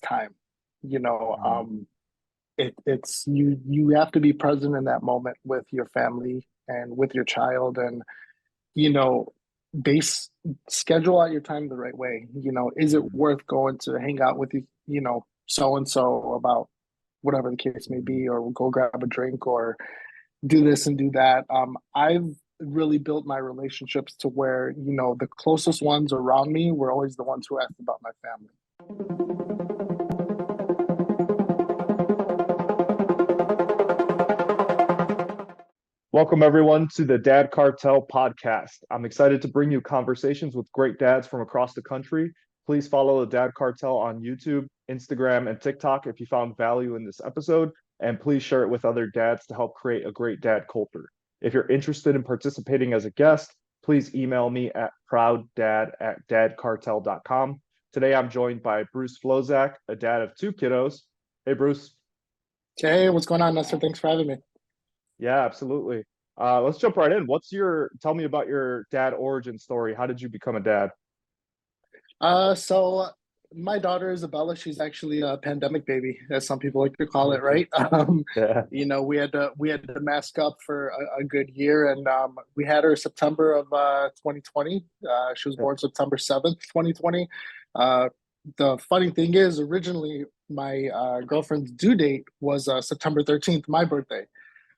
time. You know, Mhm. it's you have to be present in that moment with your family and with your child, and you know, base schedule out your time the right way. You know, is it Mhm. worth going to hang out with so and so about whatever the case may Mhm. be, or go grab a drink, or do this and do that. I've really built my relationships to where, the closest ones around me were always the ones who asked about my family. Welcome, everyone, to the Dad Cartel podcast. I'm excited to bring you conversations with great dads from across the country. Please follow the Dad Cartel on YouTube, Instagram, and TikTok if you found value in this episode, and please share it with other dads to help create a great dad culture. If you're interested in participating as a guest, please email me at prouddad@dadcartel.com. Today, I'm joined by Bruce Flozak, a dad of two kiddos. Hey, Bruce. Hey, what's going on, Nestor? Thanks for having me. Yeah, absolutely. Let's jump right in. Tell me about your dad origin story. How did you become a dad? So my daughter Isabella, she's actually a pandemic baby, as some people like to call it, right? Yeah. we had to mask up for a good year, and we had her September of 2020. She was born September 7th, 2020. Uh, the funny thing is, originally my girlfriend's due date was September 13th, my birthday.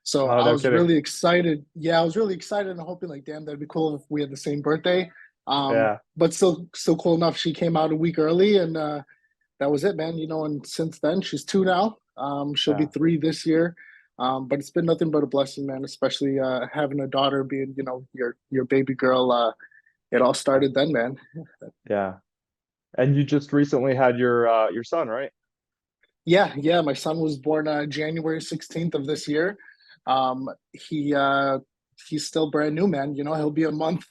So Oh, I no was kidding. really excited. Yeah, I was really excited and hoping like, damn, that'd be cool if we had the same birthday. Yeah. But still cool enough. She came out a week early, and that was it, man. And since then, she's two now. She'll be Yeah. three this year. But it's been nothing but a blessing, man. Especially having a daughter, being your baby girl. It all started then, man. Yeah. And you just recently had your son, right? Yeah, yeah. My son was born January 16th of this year. He's still brand new, man. He'll be a month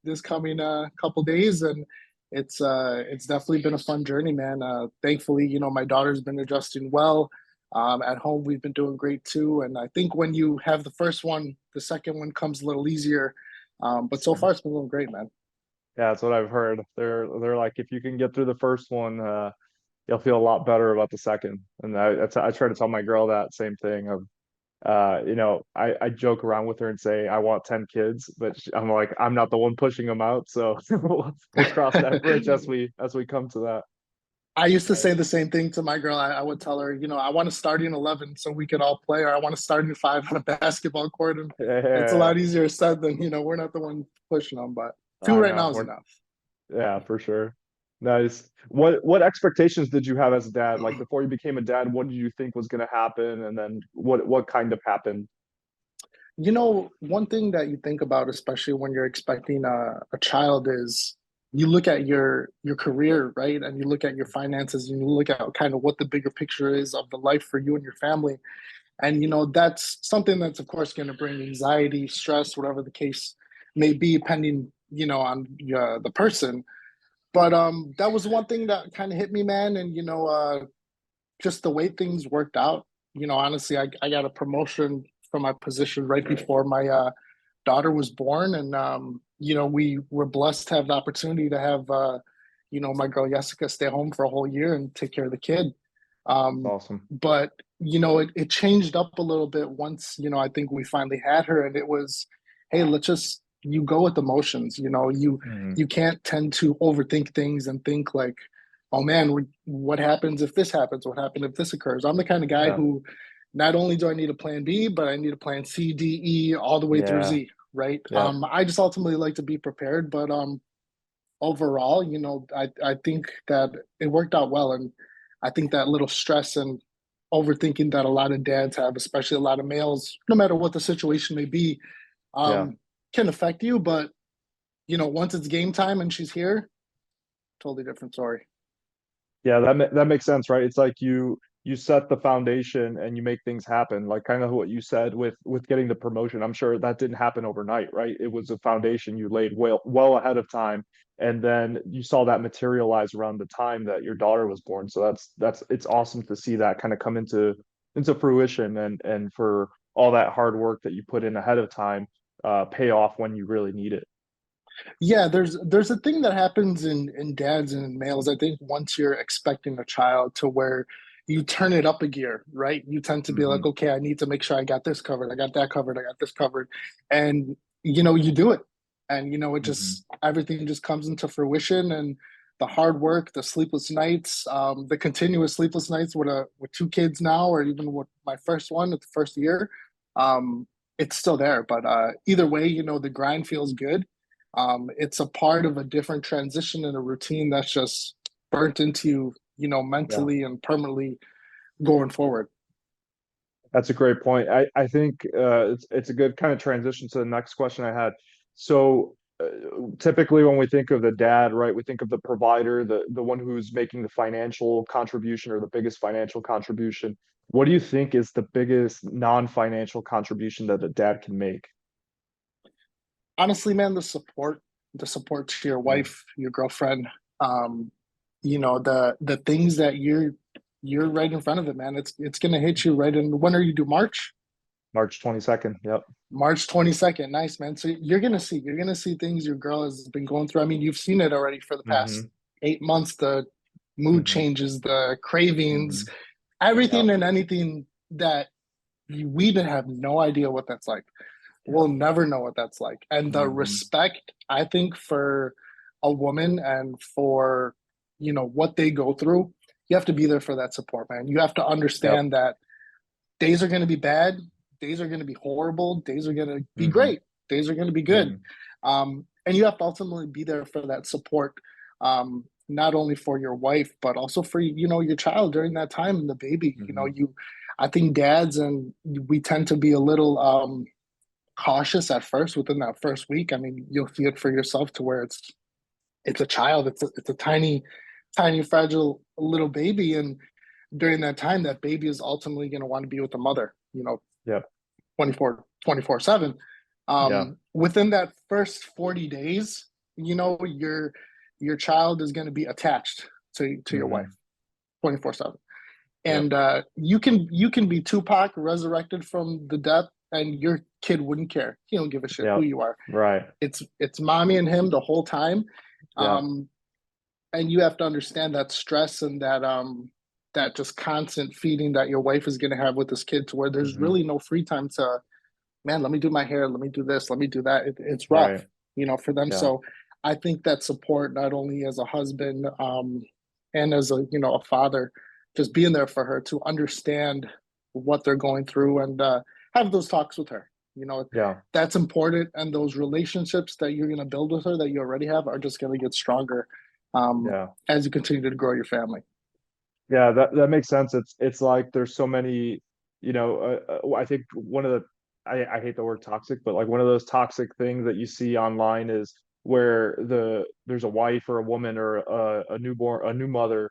this coming couple days, and it's definitely been a fun journey, man. Thankfully, my daughter's been adjusting well. At home, we've been doing great too. And I think when you have the first one, the second one comes a little easier. But so far, it's been going great, man. Yeah, that's what I've heard. They're like if you can get through the first one, you'll feel a lot better about the second. And I try to tell my girl that same thing of I joke around with her and say I want 10 kids, but I'm like I'm not the one pushing them out, so we'll cross that bridge as we come to that. I used to Uh, say the same thing to my girl. I would tell her, I want to start in 11 so we could all play, or I want to start in five on a basketball court. And it's a yeah, lot easier said than, we're not the one pushing them, but two I right know. now is enough. Yeah, for sure. Nice. What expectations did you have as a dad? Like before you became a dad, what did you think was going to happen, and then what kind of happened? One thing that you think about, especially when you're expecting a child, is you look at your career, right? And you look at your finances, and you look at kind of what the bigger picture is of the life for you and your family. And that's something that's of course going to bring anxiety, stress, whatever the case may be, depending on the person. But that was one thing that kind of hit me, man. And just the way things worked out. Honestly, I got a promotion from my position right before my daughter was born, and we were blessed to have the opportunity to have my girl Jessica stay home for a whole year and take care of the kid. It's awesome. But it changed up a little bit once I think we finally had her, and it was, hey, let's just you go with emotions. Hmm. You can't tend to overthink things and think like, oh man, what happens if this happens? What happens if this occurs? I'm the kind of guy Yeah. who not only do I need a plan B, but I need a plan C, D, E, all the way through Yeah. Z. Right. Yeah. I just ultimately like to be prepared, but overall, I think that it worked out well. And I think that little stress and overthinking that a lot of dads have, especially a lot of males, no matter what the situation may be, Yeah. um, can affect you. But, once it's game time and she's here, totally different story. Yeah, that makes sense, right? It's like you set the foundation and you make things happen. Like kind of what you said with getting the promotion. I'm sure that didn't happen overnight, right? It was a foundation you laid well ahead of time, and then you saw that materialize around the time that your daughter was born. So that's it's awesome to see that kind of come into fruition and for all that hard work that you put in ahead of time pay off when you really need it. Yeah, there's a thing that happens in dads and in males. I think once you're expecting a child to where you turn it up a gear, right? You tend to be Hmm. like, okay, I need to make sure I got this covered, I got that covered, I got this covered. And you do it. And it Hmm. just everything just comes into fruition and the hard work, the sleepless nights, the continuous sleepless nights with two kids now, or even with my first one at the first year, it's still there. But either way, the grind feels good. It's a part of a different transition and a routine that's just burnt into you, Yeah. mentally and permanently going forward. That's a great point. I think it's a good kind of transition to the next question I had. So typically when we think of the dad, right, we think of the provider, the one who's making the financial contribution or the biggest financial contribution. What do you think is the biggest non-financial contribution that a dad can make? Honestly, man, the support to your Mm. wife, your girlfriend, um, the things that you're right in front of it, man. It's gonna hit you right in. When are you due? March? March 22nd. Yep. March 22nd. Nice, man. So you're gonna see things your girl has been going through. I mean, you've seen it already for the past Hmm. 8 months, the mood Hmm. changes, the cravings, Hmm. everything Yep. and anything that we didn't have no idea what that's like. We'll Yep. never know what that's like. And the Hmm. respect, I think, for a woman and for, what they go through, you have to be there for that support, man. You have to Yep. understand that days are going to be bad, days are going to be horrible, days are going to be Hmm. great, days are going to be good. Hmm. And you have to ultimately be there for that support, not only for your wife, but also for, your child during that time and the baby. Hmm. I think dads and we tend to be a little cautious at first within that first week. I mean, you'll see it for yourself to where it's a child, it's a tiny, tiny, fragile little baby, and during that time, that baby is ultimately going to want to be with the mother. Yep. 24/7. Yeah. Within that first 40 days, your child is going to be attached to your wife Hmm. 24/7. Yep. And you can be Tupac resurrected from the death, and your kid wouldn't care. He don't give a shit who Yep. you are. Right. It's mommy and him the whole time. Yep. Um, and you have to understand that stress and that just constant feeding that your wife is going to have with this kid, to where there's Hmm. really no free time to, man, let me do my hair, let me do this, let me do that. It's rough, Right. for them. Yeah. So I think that support, not only as a husband, and as a father, just being there for her to understand what they're going through, and have those talks with her. Yeah. That's important, and those relationships that you're going to build with her that you already have are just going to get stronger, Yeah. as you continue to grow your family. Yeah, that makes sense. It's like there's so many, I think one of the I hate the word toxic, but like one of those toxic things that you see online is where there's a wife or a woman or a new mother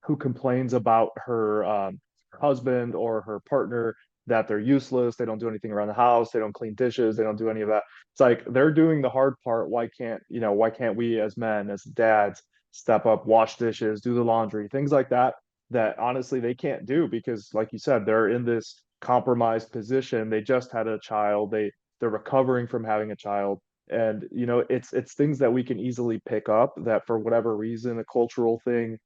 who complains about her husband or her partner that they're useless, they don't do anything around the house, they don't clean dishes, they don't do any of that. It's like they're doing the hard part. Why can't we as men, as dads, step up, wash dishes, do the laundry, things like that, that honestly they can't do because, like you said, they're in this compromised position. They just had a child, they're recovering from having a child. And it's things that we can easily pick up that for whatever reason, a cultural thing,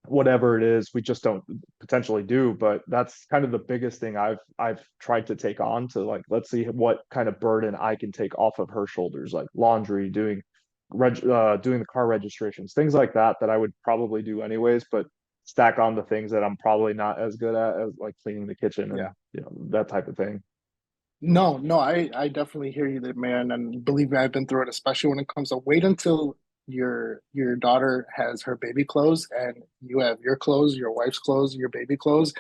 whatever it is, we just don't potentially do. But that's kind of the biggest thing I've tried to take on, to like, let's see what kind of burden I can take off of her shoulders, like laundry, doing the car registrations, things like that, that I would probably do anyways, but stack on the things that I'm probably not as good at, as like cleaning the kitchen and Yeah. that type of thing. No, no, I definitely hear you there, man. And believe me, I've been through it, especially when it comes to wait until your daughter has her baby clothes and you have your clothes, your wife's clothes, your baby clothes,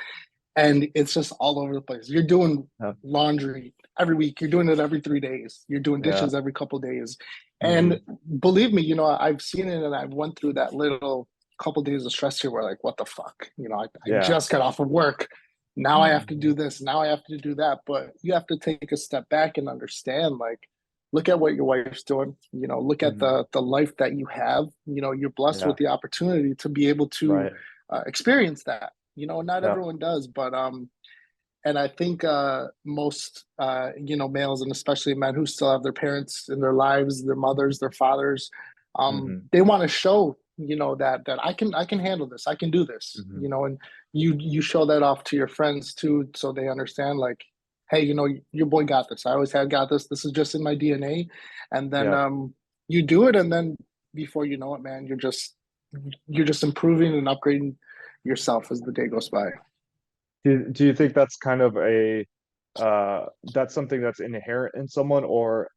and it's just all over the place. You're doing Yeah. laundry every week. You're doing it every 3 days. You're doing Yeah. dishes every couple of days. And Hmm. believe me, I've seen it and I went through that little couple of days of stress here where, like, what the fuck? I Yeah. just got off of work. Now I have to Hmm. do this. Now I have to do that. But you have to take a step back and understand, like, look at what your wife's doing. Look at Hmm. the life that you have. You're blessed with Yeah. the opportunity to be able to Right. experience that. Not Yeah. everyone does, but and I think most males, and especially men who still have their parents in their lives, their mothers, their fathers, Hmm. they want to show that I can handle this, I can do this, Hmm. and you show that off to your friends too, so they understand like, hey, your boy got this. I always have got this. This is just in my DNA, and then Yeah. you do it, and then before you know it, man, you're just improving and upgrading yourself as the day goes by. Do you think that's kind of a that's something that's inherent in someone, or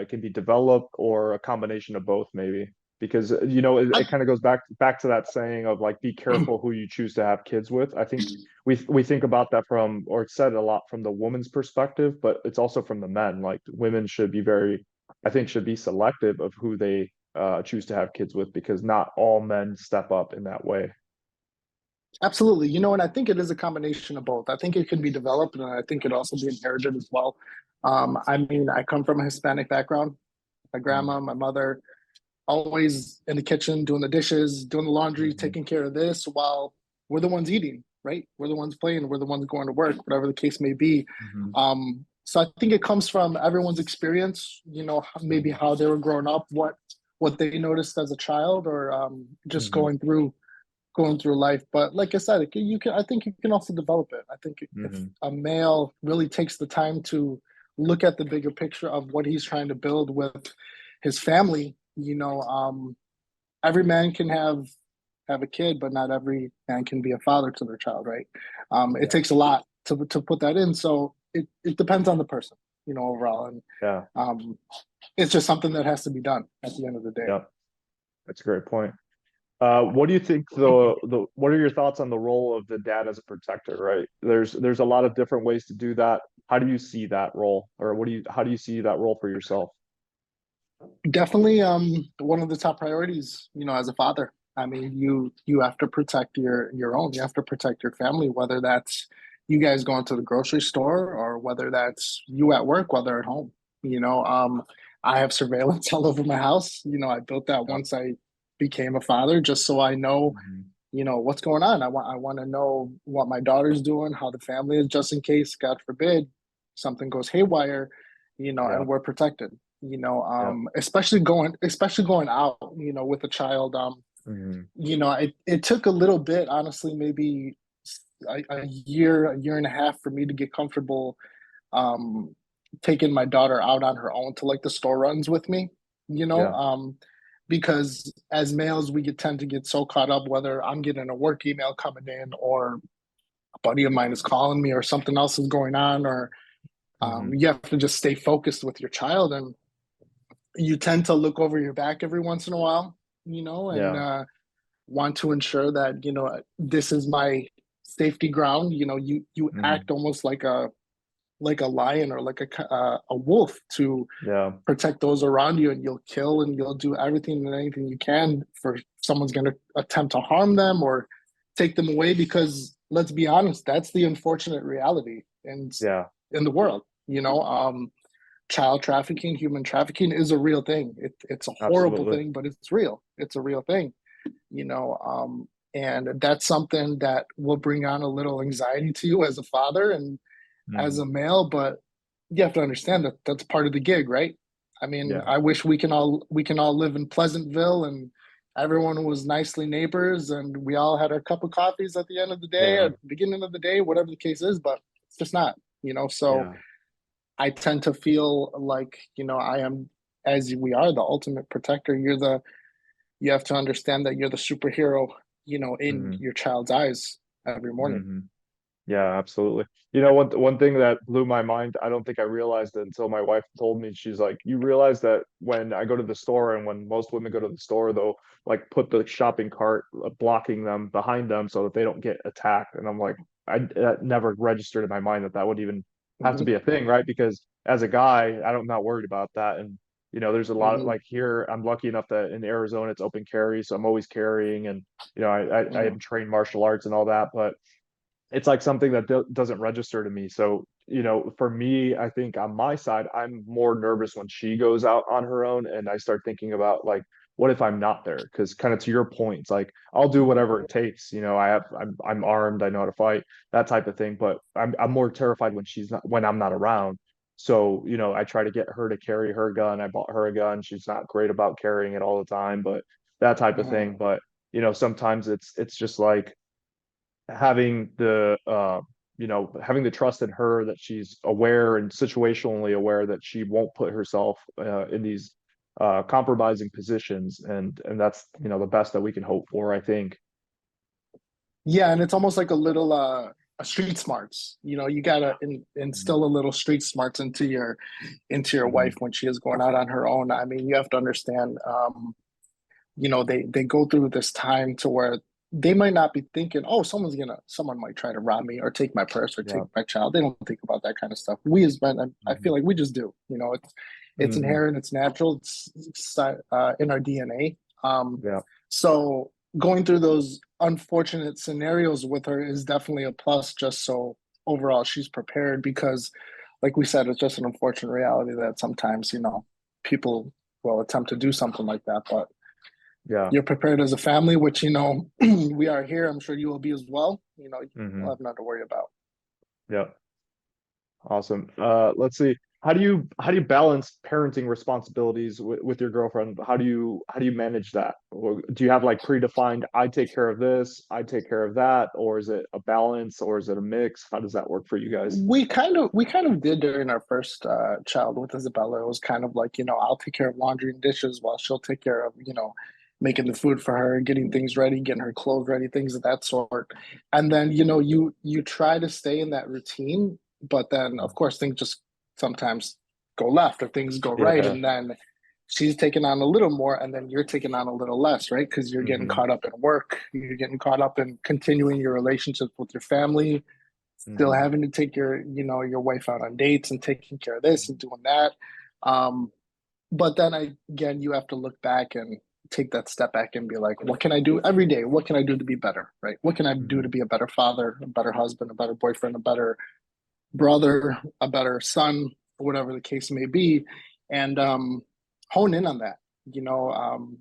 it can be developed, or a combination of both maybe? Because it kind of goes back to that saying of like, be careful who you choose to have kids with. I think we think about that from, or it's said a lot from the woman's perspective, but it's also from the men. Like women should be very, I think, should be selective of who they choose to have kids with, because not all men step up in that way. Absolutely. And I think it is a combination of both. I think it can be developed and I think it also be inherited as well. I mean, I come from a Hispanic background. My Mm-hmm. grandma, my mother, always in the kitchen, doing the dishes, doing the laundry, Mm-hmm. taking care of this while we're the ones eating, right? We're the ones playing, we're the ones going to work, whatever the case may be. Mm-hmm. So I think it comes from everyone's experience, maybe how they were growing up, what they noticed as a child, or just Mm-hmm. going through life. But like I said, I think you can also develop it. I think if Mm-hmm. a male really takes the time to look at the bigger picture of what he's trying to build with his family, every man can have a kid, but not every man can be a father to their child, right? It Yeah. takes a lot to put that in. So it depends on the person, overall. And Yeah. um, it's just something that has to be done at the end of the day. Yeah. That's a great point. What do you think what are your thoughts on the role of the dad as a protector, right? There's a lot of different ways to do that. How do you see that role, or how do you see that role for yourself? Definitely one of the top priorities, as a father. I mean, you have to protect your own. You have to protect your family, whether that's you guys going to the grocery store or whether that's you at work, whether at home. I have surveillance all over my house. I built that Yeah. once I became a father, just so I know, Hmm. what's going on. I want to know what my daughter's doing, how the family is, just in case, God forbid, something goes haywire, Yeah. and we're protected. Yeah. Especially going out, with a child. Hmm. It took a little bit, honestly, maybe a year and a half for me to get comfortable um taking my daughter out on her own to like the store runs with me, you know, Yeah. um because as males we tend to get so caught up, whether I'm getting a work email coming in or a buddy of mine is calling me or something else is going on, or Hmm. you have to just stay focused with your child, and you tend to look over your back every once in a while, and Yeah. want to ensure that this is my safety ground. You Hmm. act almost like a lion or like a wolf to Yeah. protect those around you, and you'll kill and you'll do everything and anything you can for someone's going to attempt to harm them or take them away, because let's be honest, that's the unfortunate reality Yeah. in the world. Child trafficking, human trafficking is a real thing. It's a horrible Absolutely. thing, but it's real. It's a real thing. And that's something that will bring on a little anxiety to you as a father and as Hmm. a male, but you have to understand that that's part of the gig, right? I mean, Yeah. I wish we can all live in Pleasantville and everyone was nicely neighbors and we all had our cup of coffees at the end of the day or Yeah. at the beginning of the day, whatever the case is, but it's just not. So Yeah. I tend to feel like, I am, as we are, the ultimate protector. You have to understand that you're the superhero, in Hmm. your child's eyes every morning. Hmm. Yeah, absolutely. One thing that blew my mind, I don't think I realized it until my wife told me. She's like, "You realize that when I go to the store, and when most women go to the store, they'll like put the shopping cart blocking them behind them so that they don't get attacked." And I'm like, that never registered in my mind that that would even have to Hmm. be a thing, right? Because as a guy, I'm not worried about that. And there's a lot Hmm. like here, I'm lucky enough that in Arizona it's open carry, so I'm always carrying, and I Hmm. am trained martial arts and all that, but it's like something that doesn't register to me. So, for me, I think on my side, I'm more nervous when she goes out on her own and I start thinking about like what if I'm not there? Because kind of to your point, it's like I'll do whatever it takes. I'm armed, I know how to fight, that type of thing. But I'm more terrified when I'm not around. So, I try to get her to carry her gun. I bought her a gun. She's not great about carrying it all the time, but that type of Mhm. thing. But, sometimes it's just like having having the trust in her that she's aware and situationally aware that she won't put herself in these compromising positions, and that's the best that we can hope for, I think. Yeah, and it's almost like a little a street smarts. You gotta instill a little street smarts into your Mhm. wife when she is going out on her own. I mean, you have to understand. They go through this time to where they might not be thinking, oh, someone might try to rob me or take my purse or take Yeah. my child. They don't think about that kind of stuff. We as men, I feel Mhm. like we just do. It's Mhm. inherent, it's natural, it's in our DNA. Yeah. So going through those unfortunate scenarios with her is definitely a plus, just so overall she's prepared because, like we said, it's just an unfortunate reality that sometimes, people will attempt to do something like that. But Yeah. you're prepared as a family, which, we are here. I'm sure you will be as well. You'll Hmm. have nothing to worry about. Yeah. Awesome. Let's see. How do you balance parenting responsibilities with your girlfriend? How do you manage that? Or do you have like predefined, I take care of this, I take care of that, or is it a balance, or is it a mix? How does that work for you guys? We kind of did during our first child with Isabella. It was kind of like, I'll take care of laundry and dishes while she'll take care of, making the food for her, getting things ready, getting her clothes ready, things of that sort. And then, you try to stay in that routine, but then of course things just sometimes go left or things go right. Yeah. And then she's taking on a little more and then you're taking on a little less, right? Because you're getting Hmm. caught up in work, you're getting caught up in continuing your relationships with your family, still Hmm. having to take your wife out on dates and taking care of this and doing that. Um, but then again, you have to look back and take that step back and be like, what can I do every day? What can I do to be better? Right? What can I do to Hmm. be a better father, a better husband, a better boyfriend, a better brother, a better son, whatever the case may be, and hone in on that. You know, um,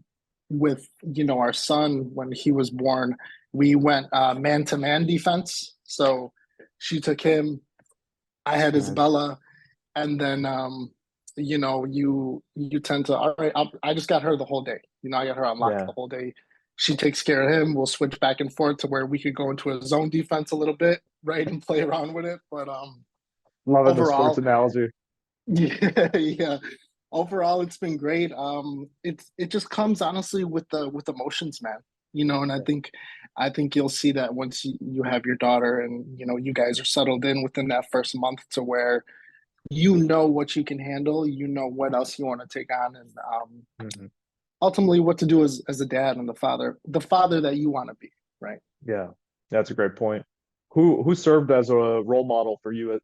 with our son when he was born, we went man to man defense. So she took him, I had Nice. Isabella, and then you tend to all right. I just got her the whole day. I got her on lock Yeah. the whole day. She takes care of him. We'll switch back and forth to where we could go into a zone defense a little bit, right, and play around with it. But Loving the sports overall, analogy. yeah, yeah. Overall, it's been great. It just comes honestly with emotions, man. And I think you'll see that once you have your daughter and you guys are settled in within that first month to where you know what you can handle, you know what else you want to take on, and Hmm. ultimately what to do as a dad and the father that you want to be, right? Yeah, that's a great point. Who served as a role model for you?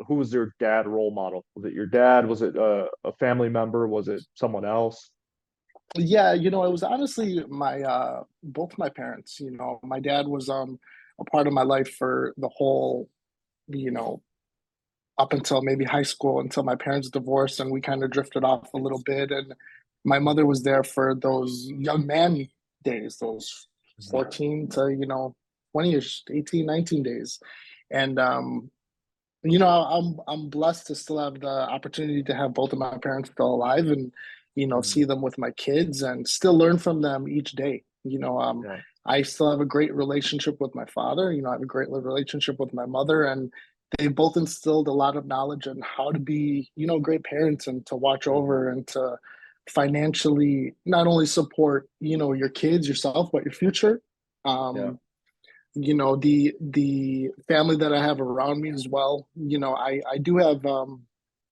Who was your dad role model? Was it your dad? Was it a family member? Was it someone else? Yeah, it was honestly my both my parents. My dad was a part of my life for the whole, you know, up until maybe high school until my parents divorced and we kind of drifted off a little bit. And my mother was there for those young man days, those Mhm. 14 to 20ish, 18, 19 days. And I'm blessed to still have the opportunity to have both of my parents still alive and see Mhm. them with my kids and still learn from them each day. Yeah. I still have a great relationship with my father. I have a great relationship with my mother, and they both instilled a lot of knowledge on how to be great parents and to watch Mhm. over and to financially not only support your kids, yourself, but your future. Yeah. The family that I have around me as well. I do have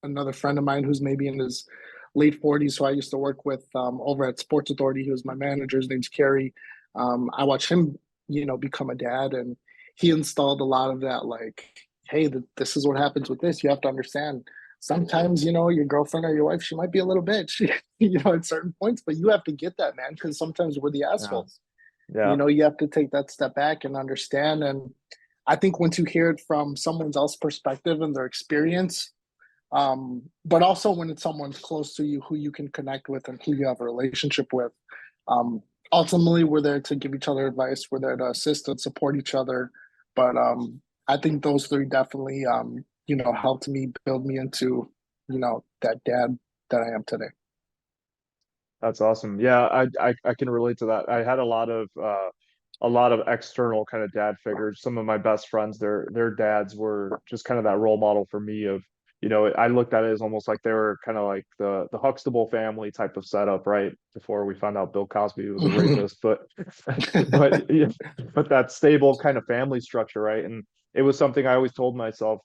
another friend of mine who's maybe in his late 40s who I used to work with over at Sports Authority. He was my manager. His name's Kerry. I watched him become a dad, and he installed a lot of that, like, hey, this is what happens with this. You have to understand sometimes your girlfriend or your wife, she might be a little bitch at certain points, but you have to get that, man, because sometimes we're the Yeah. assholes. Yeah. You have to take that step back and understand. And I think once you hear it from someone else's perspective and their experience, But also when it's someone's close to you who you can connect with and who you have a relationship with. Um, Ultimately, we're there to give each other advice. We're there to assist and support each other. But I think those three definitely, helped me build me into, that dad that I am today. That's awesome. Yeah, I can relate to that. I had a lot of external kind of dad figures. Some of my best friends, their dads were just kind of that role model for me of, I looked at it as almost like they were kind of like the Huxtable family type of setup, right? Before we found out Bill Cosby was a rapist, but but yeah, but that stable kind of family structure, right? And it was something I always told myself,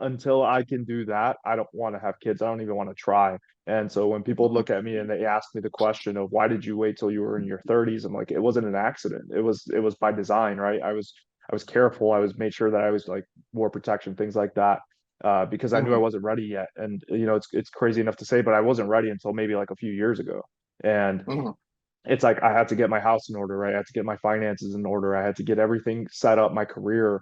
until I can do that, I don't want to have kids. I don't even want to try. And so when people look at me and they ask me the question of why did you wait till you were in your 30s, I'm like, it wasn't an accident. It was by design, right? I was careful. I was made sure that I was like wore protection, things like that, because I knew I Mhm, wasn't ready yet. And it's crazy enough to say, but I wasn't ready until maybe like a few years ago. And mhm, it's like I had to get my house in order, right? I had to get my finances in order. I had to get everything set up, my career,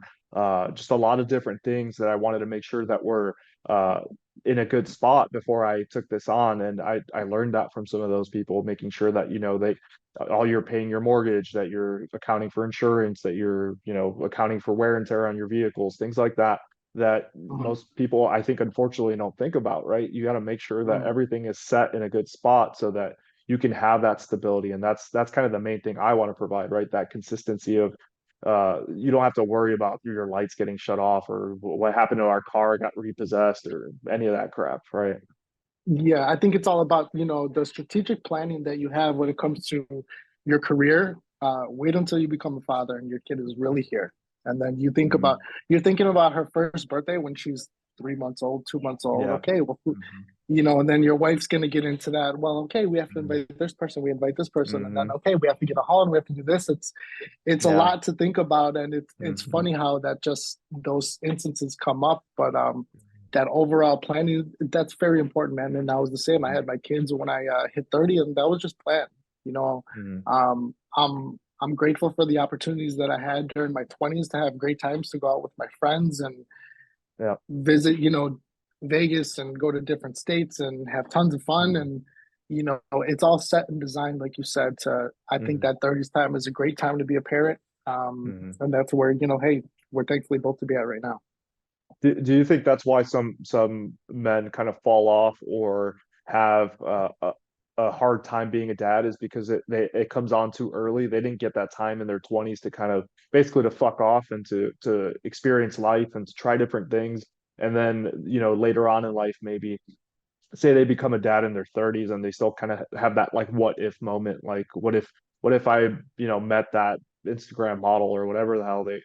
just a lot of different things that I wanted to make sure that were uh, in a good spot before I took this on. And I learned that from some of those people, making sure that, they all you're paying your mortgage, that you're accounting for insurance, that you're, accounting for wear and tear on your vehicles, things like that. That mhm, most people, I think, unfortunately, don't think about, right? You got to make sure that mhm, everything is set in a good spot so that you can have that stability. And that's kind of the main thing I want to provide, right? That consistency of you don't have to worry about your lights getting shut off or what happened to our car got repossessed or any of that crap, right? Yeah, I think it's all about, the strategic planning that you have when it comes to your career. Wait until you become a father and your kid is really here. And then Hmm. you're thinking about her first birthday when she's 3 months old, 2 months old. Yeah. Okay, well, Hmm. and then your wife's going to get into that. Well, okay, we have to invite this person, we invite this person. And then, Hmm. okay, we have to get a hall and we have to do this. It's a Yeah. lot to think about. And it's Hmm. funny how that just those instances come up. But, that overall planning, that's very important, man. And I was the same. I had my kids when I hit 30, and that was just planned. You know, Hmm. I'm grateful for the opportunities that I had during my 20s to have great times to go out with my friends and Yeah. visit, Vegas and go to different states and have tons of fun. Hmm. And, it's all set and designed, like you said, to, I think Hmm. that 30s time is a great time to be a parent. Hmm. And that's where, hey, we're thankfully both to be at right now. Do you think that's why some men kind of fall off or have a hard time being a dad is because it comes on too early. They didn't get that time in their 20s to kind of basically to fuck off and to experience life and to try different things. And then, later on in life, maybe say they become a dad in their 30s and they still kind of have that like what if moment, like what if I met that Instagram model or whatever the hell they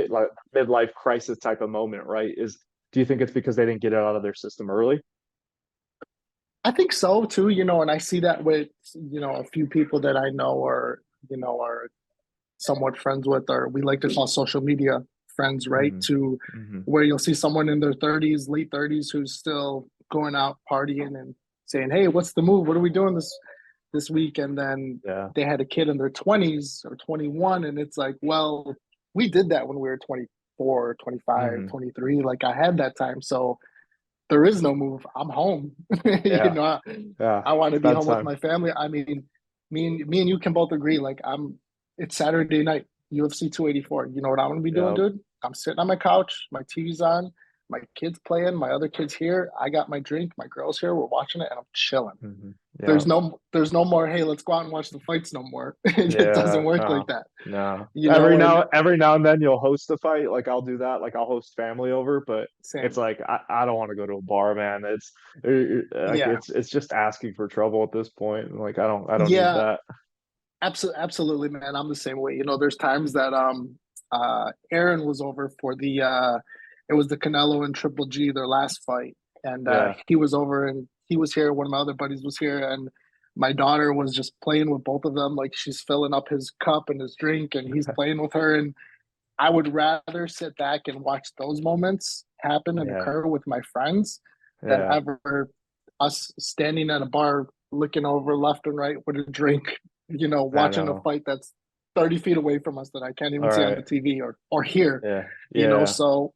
like midlife crisis type of moment, right? Is Do you think it's because they didn't get it out of their system early? I think so too, and I see that with, a few people that I know are somewhat friends with, or we like to call social media friends, right? Hmm. To Hmm. where you'll see someone in their 30s, late 30s, who's still going out partying and saying, "Hey, what's the move? What are we doing this week?" And then Yeah. they had a kid in their 20s or 21, and it's like, well, we did that when we were 24, 25, Hmm. 23. Like I had that time, so there is no move. I'm home. Yeah. I Yeah. want to It's be home with bedtime. my family. I mean, me and you can both agree. Like it's Saturday night, UFC 284. You know what I'm gonna be doing, Yeah. dude? I'm sitting on my couch, my TV's on, my kids playing, my other kids here. I got my drink, my girl's here. We're watching it, and I'm chilling. Hmm. There's Yeah. no, there's no more. Hey, let's go out and watch the fights. No more. It doesn't Yeah, work like no, that, no. And Every now and then you'll host a fight. Like I'll do that. Like I'll host family over, but it's same. like I don't want to go to a bar, man. Like Yeah, it's just asking for trouble at this point. Like I don't need yeah. that. Absolutely, man. I'm the same way. There's times that Aaron was over for the it was the Canelo and Triple G, their last fight. And Yeah. he was over and he was here, one of my other buddies was here, and my daughter was just playing with both of them, like she's filling up his cup and his drink and he's playing with her. And I would rather sit back and watch those moments happen and Yeah. occur with my friends than Yeah. ever us standing at a bar looking over left and right with a drink, I watching a know. fight that's 30 feet away from us that I can't All even see on the right. TV or hear, Yeah. Yeah. so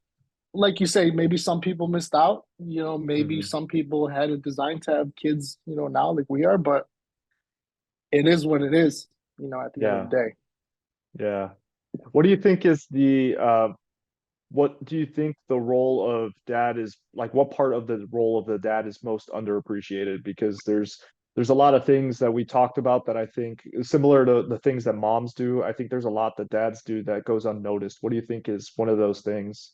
like you say, maybe some people missed out. Maybe Hmm. some people had a design to have kids, now like we are, but it is what it is, at the end of the Yeah, day. yeah. What do you think is what do you think the role of dad is like? What part of the role of the dad is most underappreciated? Because there's a lot of things that we talked about that I think is similar to the things that moms do. I think there's a lot that dads do that goes unnoticed. What do you think is one of those things?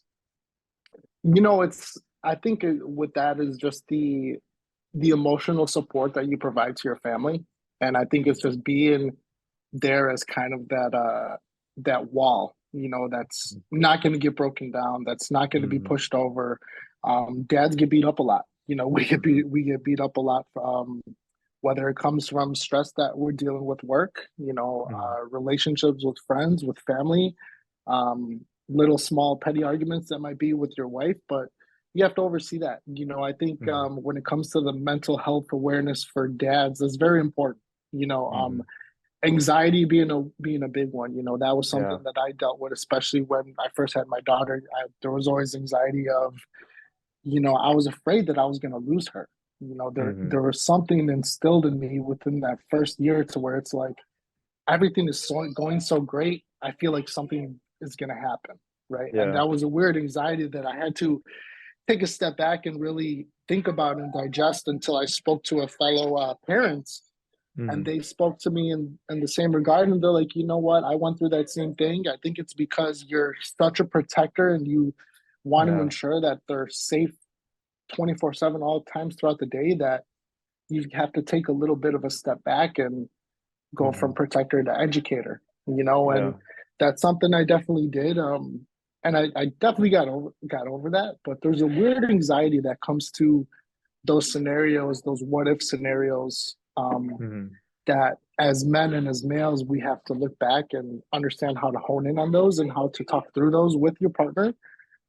I think with that is just the emotional support that you provide to your family. And I think it's just being there as kind of that wall, that's not going to get broken down, that's not going to be Mm-hmm. pushed over. Dads get beat up a lot. We get beat up a lot, whether it comes from stress that we're dealing with work, Hmm. relationships with friends, with family, little small petty arguments that might be with your wife, but you have to oversee that. I think Hmm. when it comes to the mental health awareness for dads, that's very important. You know, Hmm. um, Anxiety being a big one. That was something Yeah. that I dealt with, especially when I first had my daughter. There was always anxiety of, I was afraid that I was going to lose her. There Hmm. there was something instilled in me within that first year to where it's like everything is going so great. I feel like something is going to happen, right? And Yeah. that was a weird anxiety that I had to take a step back and really think about and digest until I spoke to a fellow parents, and Hmm. they spoke to me in the same regard, and they're like, you know what, I went through that same thing. I think it's because you're such a protector and you want to Yeah. ensure that they're safe 24/7 all times throughout the day, that you have to take a little bit of a step back and go Hmm. from protector to educator, Yeah. and that's something I definitely did. And I definitely got over that, but there's a weird anxiety that comes to those scenarios, those what if scenarios, Hmm. that as men and as males, we have to look back and understand how to hone in on those and how to talk through those with your partner,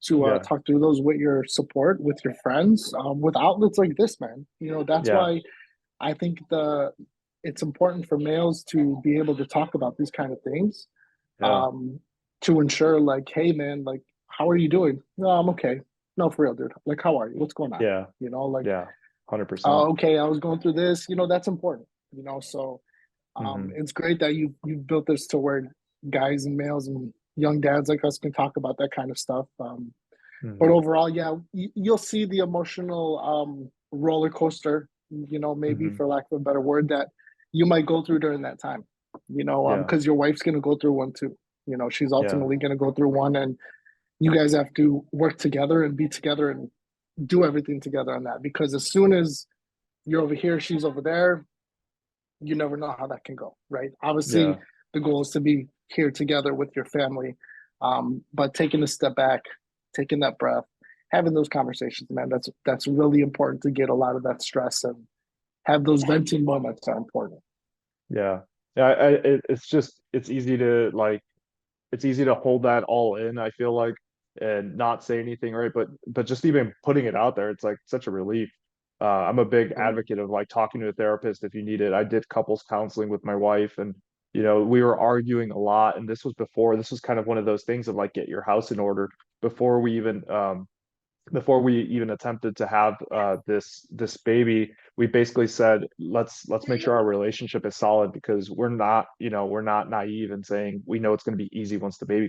to Yeah. talk through those with your support, with your friends, with outlets like this, man. That's Yeah. why I think it's important for males to be able to talk about these kind of things, Yeah. um, to ensure, like, hey, man, like, how are you doing? No, I'm okay. No, for real, dude. Like, how are you? What's going on? Yeah. Like, Yeah. 100%. oh, okay, I was going through this. That's important. So Hmm. it's great that you've built this to where guys and males and young dads like us can talk about that kind of stuff. But Hmm. overall, yeah, you'll see the emotional roller coaster, maybe Hmm. for lack of a better word, that you might go through during that time, Yeah. because your wife's going to go through one too. She's Yeah. ultimately going to go through one, and you guys have to work together and be together and do everything together on that. Because as soon as you're over here, she's over there, you never know how that can go, right? Obviously, Yeah. the goal is to be here together with your family, but taking a step back, taking that breath, having those conversations, man, that's really important to get a lot of that stress, and have those venting moments are important. Yeah. Yeah. It's just, it's easy to like, it's easy to hold that all in, I feel like, and not say anything, right? But just even putting it out there, it's like such a relief. I'm a big Mm. advocate of like talking to a therapist if you need it. I did couples counseling with my wife, and we were arguing a lot, and this was kind of one of those things of like get your house in order before we even attempted to have this baby. We basically said, let's make sure our relationship is solid, because we're not naive and saying we know it's going to be easy once the baby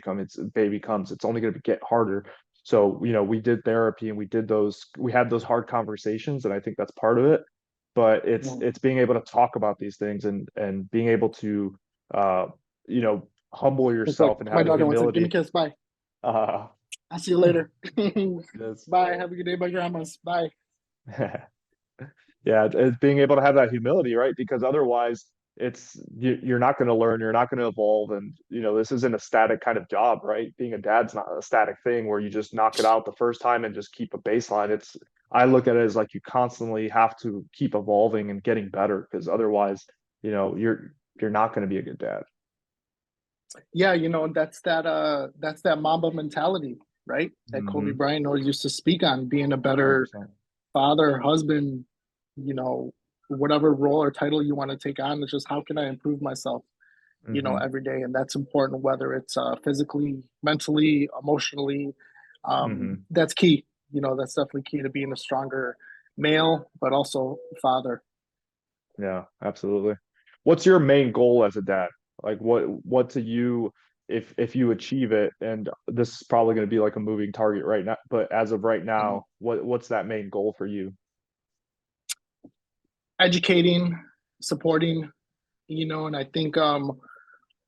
comes. It's only going to get harder. So we did therapy, and we had those hard conversations, and I think that's part of it. But it's Mm. it's being able to talk about these things, and being able to uh humble Real quick, yourself and my have the daughter wants to give me a humility. kiss. Bye. uh I'll see you later. yes. Bye. Have a good day, my grandma's. Bye. Yeah, it's being able to have that humility, right? Because otherwise, you're not going to learn, you're not going to evolve, and this isn't a static kind of job, right? Being a dad's not a static thing where you just knock it out the first time and just keep a baseline. I look at it as like you constantly have to keep evolving and getting better, because otherwise, you're not going to be a good dad. Yeah, that's that Mamba mentality, right? That Kobe Hmm. Bryant always used to speak on, being a better 100%. father, husband, you know, whatever role or title you want to take on. It's just how can I improve myself, Hmm. every day, and that's important, whether it's physically, mentally, emotionally, Hmm. That's key. That's definitely key to being a stronger male, but also father. Yeah, absolutely. What's your main goal as a dad? Like what to you if you achieve it, and this is probably going to be like a moving target right now, but as of right Mhm. now, what's that main goal for you? Educating, supporting, and I think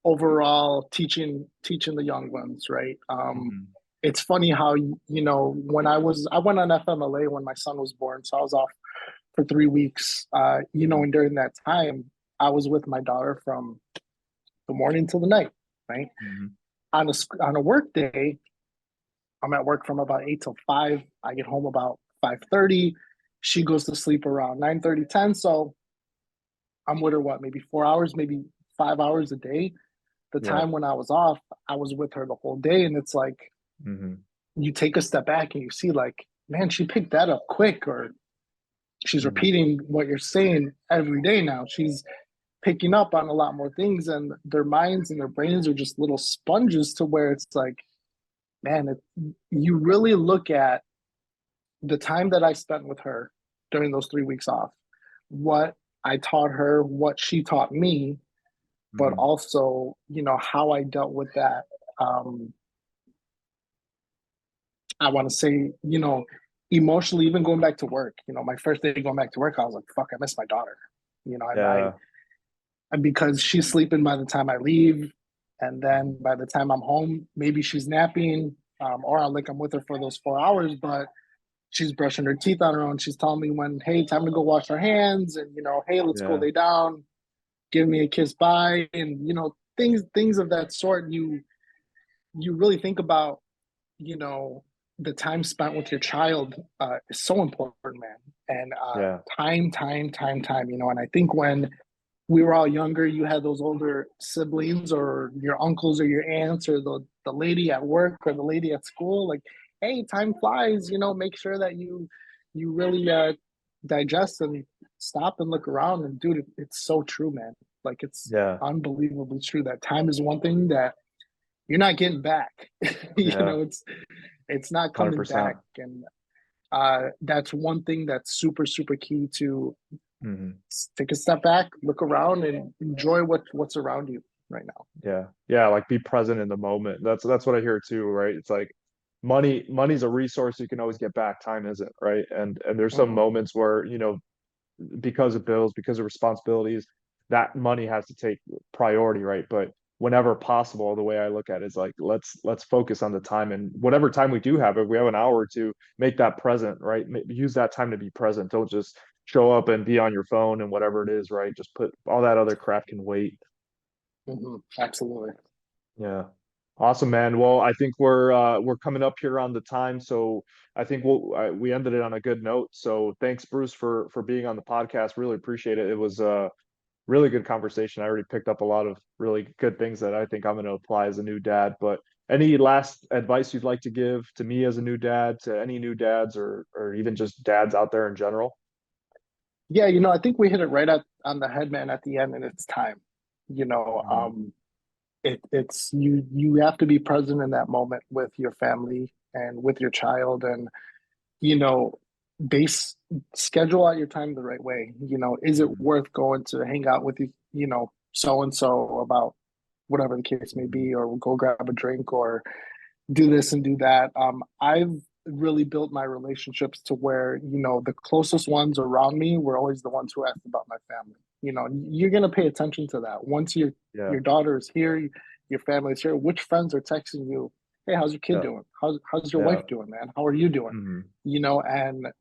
overall teaching the young ones, right? Hmm. It's funny how when I went on FMLA when my son was born, so I was off for 3 weeks. Hmm. And during that time, I was with my daughter from the morning till the night, right? Hmm. On a work day, I'm at work from about 8 till 5. I get home about 5:30. She goes to sleep around 9:30, 10. So I'm with her what, maybe 4 hours, maybe 5 hours a day. The Yeah. time when I was off, I was with her the whole day. And it's like Hmm. you take a step back and you see like, man, she picked that up quick, or she's Hmm. repeating what you're saying every day now. She's picking up on a lot more things, and their minds and their brains are just little sponges to where it's like, man, you really look at the time that I spent with her during those 3 weeks off, what I taught her, what she taught me, but Hmm. also, how I dealt with that. Um, I want to say, emotionally, even going back to work, my first day going back to work, I was like, fuck, I miss my daughter. Yeah. And because she's sleeping by the time I leave. And then by the time I'm home, maybe she's napping, or I'm with her for those 4 hours, but she's brushing her teeth on her own. She's telling me when, hey, time to go wash our hands, and hey, let's go Yeah. lay down, give me a kiss bye, and things of that sort. You really think about, you know, the time spent with your child is so important, man. And Yeah. time. And I think when we were all younger, you had those older siblings or your uncles or your aunts or the lady at work or the lady at school, like, hey, time flies, make sure that you really digest and stop and look around. And dude, it's so true, man. Like, it's Yeah. unbelievably true that time is one thing that you're not getting back. Yeah. It's not coming 100%. back. And that's one thing that's super, super key to Hmm. take a step back, look around, and enjoy what's around you right now. Yeah. Yeah, like be present in the moment. That's what I hear too, right? It's like money's a resource you can always get back. Time isn't, right? And there's some Hmm. moments where, because of bills, because of responsibilities, that money has to take priority, right? But whenever possible, the way I look at it is like let's focus on the time, and whatever time we do have, if we have an hour or two, make that present, right? Use that time to be present. Don't just show up and be on your phone and whatever it is, right? Just put all that other crap can wait. Absolutely. Yeah. Awesome, man. Well, I think we're coming up here on the time, so I think we ended it on a good note. So thanks, Bruce, for being on the podcast. Really appreciate it. It was a really good conversation. I already picked up a lot of really good things that I think I'm going to apply as a new dad. But any last advice you'd like to give to me as a new dad, to any new dads, or even just dads out there in general? Yeah, I think we hit it right on the head, man, at the end, and it's time. You know, Mhm. um, it's you have to be present in that moment with your family and with your child, and you know, base schedule out your time the right way. Is it Mhm. worth going to hang out with so and so about whatever the case may Mhm. be, or go grab a drink, or do this and do that. I've really built my relationships to where, the closest ones around me were always the ones who asked about my family. You're gonna pay attention to that. Once your Yeah. daughter is here, your family is here, which friends are texting you, hey, how's your kid Yeah. doing? How's your Yeah. wife doing, man? How are you doing? Mhm. And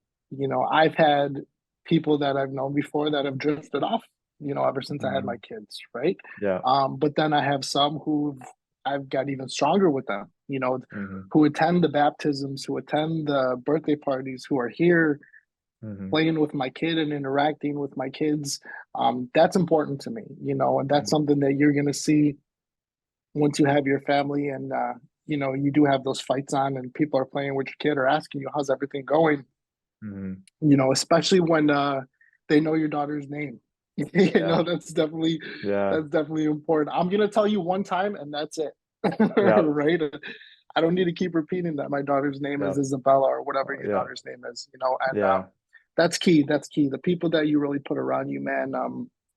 I've had people that I've known before that have drifted off, ever since I had my Mhm. kids, right? Yeah. But then I have some who I've got even stronger with them, Mhm. who attend the baptisms, who attend the birthday parties, who are here Mhm. playing with my kid and interacting with my kids. That's important to me, and that's Mhm. something that you're going to see once you have your family, and, you do have those fights on and people are playing with your kid or asking you, how's everything going? Mhm. Especially when they know your daughter's name. Yeah. That's definitely Yeah. important. I'm gonna tell you one time and that's it. Yeah. Right? I don't need to keep repeating that my daughter's name is Yeah. Isabella or whatever your Yeah. daughter's name is, you know, and Yeah. that's key. That's key. The people that you really put around you, man,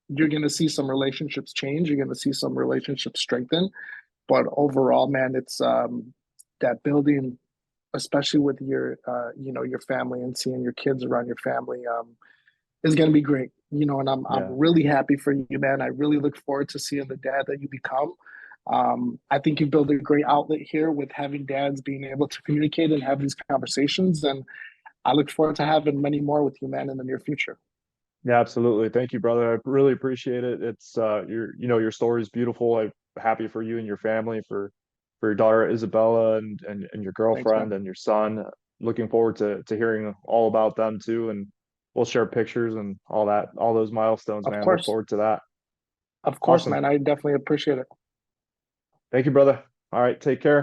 you're gonna see some relationships change. You're gonna see some relationships strengthen. But overall, man, it's that building, especially with your you know, your family and seeing your kids around your family, is gonna be great. You know, and I'm Yeah. really happy for you, man. I really look forward to seeing the dad that you become. I think you build a great outlet here with having dads being able to communicate and have these conversations. And I look forward to having many more with you, man, in the near future. Yeah, absolutely. Thank you, brother. I really appreciate it. It's your story is beautiful. I'm happy for you and your family, for your daughter Isabella and your Thanks, man. girlfriend and your son. Looking forward to hearing all about them too. And we'll share pictures and all that, all those milestones, man. Look forward to that. Of course, Awesome. man. I definitely appreciate it. Thank you, brother. All right, take care.